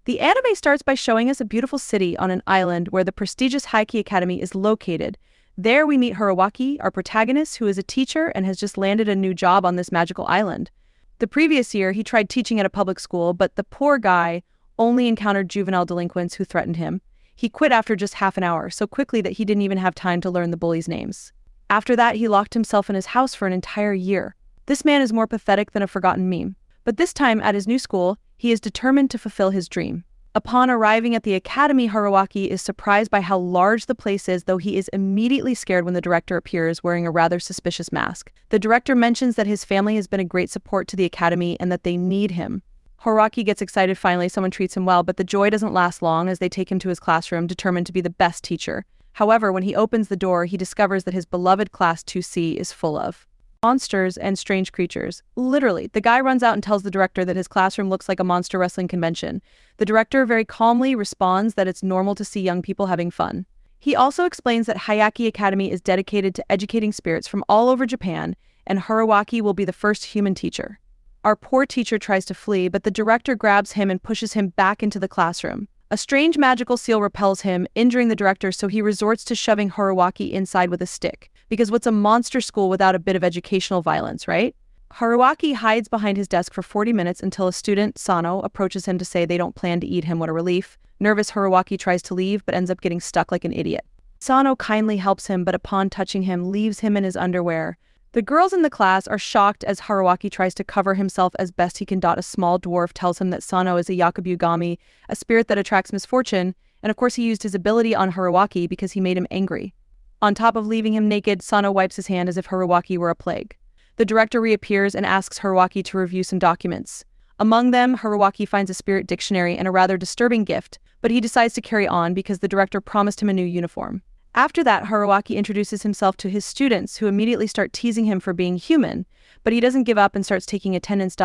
The anime starts by showing us a beautiful city on an island where the prestigious Heike Academy is located. There we meet Hiroaki, our protagonist, who is a teacher and has just landed a new job on this magical island. The previous year, he tried teaching at a public school, but the poor guy only encountered juvenile delinquents who threatened him. He quit after just half an hour, so quickly that he didn't even have time to learn the bullies' names. After that, he locked himself in his house for an entire year. This man is more pathetic than a forgotten meme. But this time, at his new school, he is determined to fulfill his dream. Upon arriving at the academy, Hiroaki is surprised by how large the place is, though he is immediately scared when the director appears wearing a rather suspicious mask. The director mentions that his family has been a great support to the academy and that they need him. Hiroaki gets excited finally someone treats him well, but the joy doesn't last long as they take him to his classroom, determined to be the best teacher. However, when he opens the door, he discovers that his beloved Class 2C is full of monsters and strange creatures. Literally, the guy runs out and tells the director that his classroom looks like a monster wrestling convention. The director very calmly responds that it's normal to see young people having fun. He also explains that Hayaki Academy is dedicated to educating spirits from all over Japan, and Hiroaki will be the first human teacher. Our poor teacher tries to flee, but the director grabs him and pushes him back into the classroom. A strange magical seal repels him, injuring the director, so he resorts to shoving Hiroaki inside with a stick. Because what's a monster school without a bit of educational violence, right? Hiroaki hides behind his desk for 40 minutes until a student, Sano, approaches him to say they don't plan to eat him. What a relief. Nervous, Hiroaki tries to leave, but ends up getting stuck like an idiot. Sano kindly helps him, but upon touching him, leaves him in his underwear. The girls in the class are shocked as Hiroaki tries to cover himself as best he can. A small dwarf tells him that Sano is a Yakubugami, a spirit that attracts misfortune, and of course he used his ability on Hiroaki because he made him angry. On top of leaving him naked, Sano wipes his hand as if Hiroaki were a plague. The director reappears and asks Hiroaki to review some documents. Among them, Hiroaki finds a spirit dictionary and a rather disturbing gift, but he decides to carry on because the director promised him a new uniform. After that, Hiroaki introduces himself to his students, who immediately start teasing him for being human, but he doesn't give up and starts taking attendance.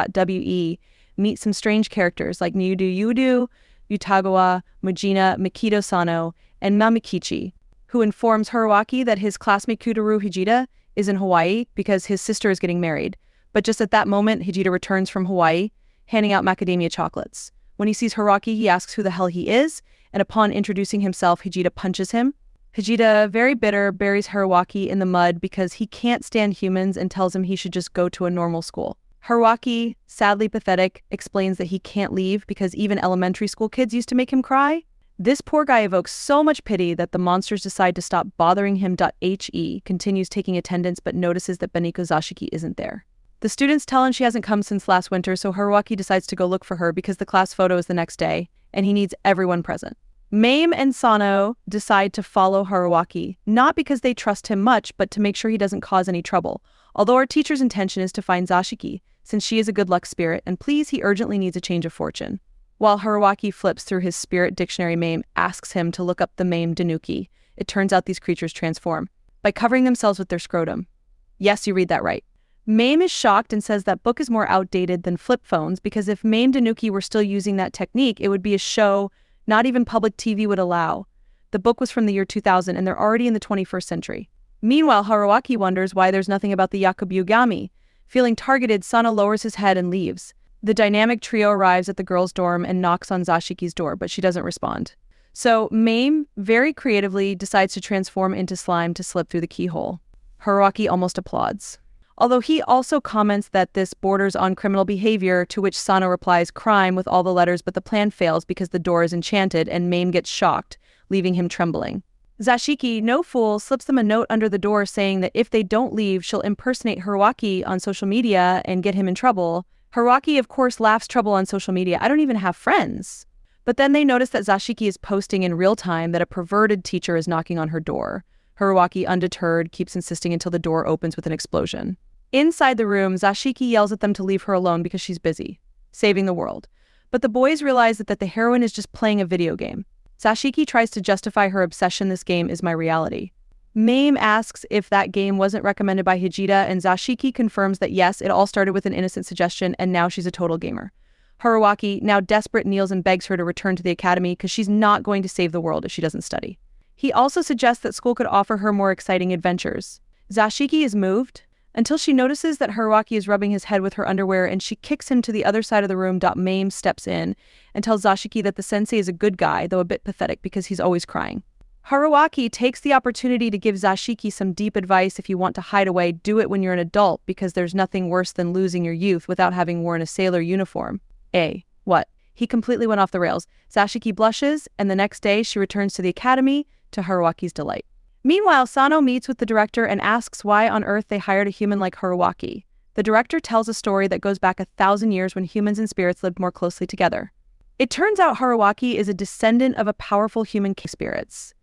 Meet some strange characters like Yudu, Utagawa, Mujina, Mikito-sano, and Mamikichi, who informs Hiroaki that his classmate Kutaru Hijita is in Hawaii because his sister is getting married. But just at that moment, Hijita returns from Hawaii, handing out macadamia chocolates. When he sees Hiroaki, he asks who the hell he is, and upon introducing himself, Hijita punches him. Hijita, very bitter, buries Hiroaki in the mud because he can't stand humans and tells him he should just go to a normal school. Hiroaki, sadly pathetic, explains that he can't leave because even elementary school kids used to make him cry. This poor guy evokes so much pity that the monsters decide to stop bothering him. He continues taking attendance but notices that Beniko Zashiki isn't there. The students tell him she hasn't come since last winter, so Hiroaki decides to go look for her because the class photo is the next day, and he needs everyone present. Mame and Sano decide to follow Hiroaki, not because they trust him much, but to make sure he doesn't cause any trouble. Although our teacher's intention is to find Zashiki, since she is a good luck spirit, and please, he urgently needs a change of fortune. While Hiroaki flips through his spirit dictionary, Mame asks him to look up the Mame Danuki. It turns out these creatures transform by covering themselves with their scrotum. Yes, you read that right. Mame is shocked and says that book is more outdated than flip phones because if Mame Danuki were still using that technique, it would be a show not even public TV would allow. The book was from the year 2000 and they're already in the 21st century. Meanwhile, Hiroaki wonders why there's nothing about the Yakubugami. Feeling targeted, Sano lowers his head and leaves. The dynamic trio arrives at the girls' dorm and knocks on Zashiki's door, but she doesn't respond. So Mame, very creatively, decides to transform into slime to slip through the keyhole. Hiroaki almost applauds. Although he also comments that this borders on criminal behavior, to which Sano replies crime with all the letters, but the plan fails because the door is enchanted and Mame gets shocked, leaving him trembling. Zashiki, no fool, slips them a note under the door saying that if they don't leave, she'll impersonate Hiroaki on social media and get him in trouble. Hiroaki, of course, laughs. Trouble on social media. I don't even have friends. But then they notice that Zashiki is posting in real time that a perverted teacher is knocking on her door. Hiroaki, undeterred, keeps insisting until the door opens with an explosion. Inside the room, Zashiki yells at them to leave her alone because she's busy, saving the world. But the boys realize that the heroine is just playing a video game. Zashiki tries to justify her obsession. This game is my reality. Mame asks if that game wasn't recommended by Hijita, and Zashiki confirms that yes, it all started with an innocent suggestion, and now she's a total gamer. Hiroaki, now desperate, kneels and begs her to return to the academy because she's not going to save the world if she doesn't study. He also suggests that school could offer her more exciting adventures. Zashiki is moved. until she notices that Haruaki is rubbing his head with her underwear and she kicks him to the other side of the room. Mame steps in and tells Zashiki that the sensei is a good guy, though a bit pathetic because he's always crying. Haruaki takes the opportunity to give Zashiki some deep advice. If you want to hide away, do it when you're an adult, because there's nothing worse than losing your youth without having worn a sailor uniform. What? He completely went off the rails. Zashiki blushes, and the next day she returns to the academy, to Haruaki's delight. Meanwhile, Sano meets with the director and asks why on earth they hired a human like Haruaki. The director tells a story that goes back 1,000 years when humans and spirits lived more closely together. It turns out Haruaki is a descendant of a powerful human spirits.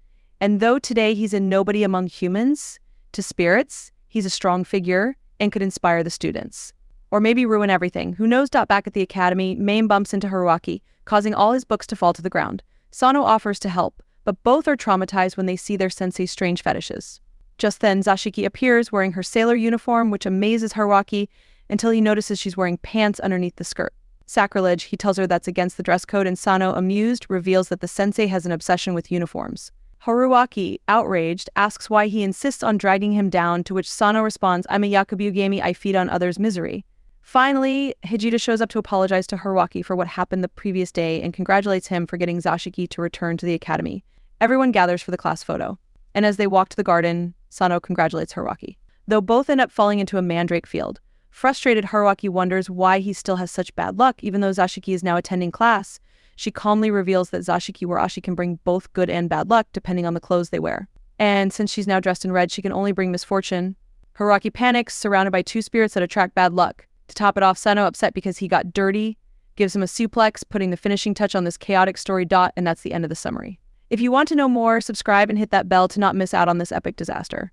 And though today he's a nobody among humans, to spirits, he's a strong figure and could inspire the students. Or maybe ruin everything. Who knows? Back at the academy, Mame bumps into Haruaki, causing all his books to fall to the ground. Sano offers to help, but both are traumatized when they see their sensei's strange fetishes. Just then, Zashiki appears wearing her sailor uniform, which amazes Haruaki until he notices she's wearing pants underneath the skirt. Sacrilege, he tells her that's against the dress code, and Sano, amused, reveals that the sensei has an obsession with uniforms. Haruaki, outraged, asks why he insists on dragging him down, to which Sano responds, "I'm a Yakubugami, I feed on others' misery." Finally, Hijita shows up to apologize to Haruaki for what happened the previous day and congratulates him for getting Zashiki to return to the academy. Everyone gathers for the class photo, and as they walk to the garden, Sano congratulates Haruaki. Though both end up falling into a mandrake field. Frustrated, Haruaki wonders why he still has such bad luck, even though Zashiki is now attending class. She calmly reveals that Zashiki Warashi can bring both good and bad luck depending on the clothes they wear. And since she's now dressed in red, she can only bring misfortune. Haruaki panics, surrounded by two spirits that attract bad luck. To top it off, Sano, upset because he got dirty, gives him a suplex, putting the finishing touch on this chaotic story. And that's the end of the summary. If you want to know more, subscribe and hit that bell to not miss out on this epic disaster.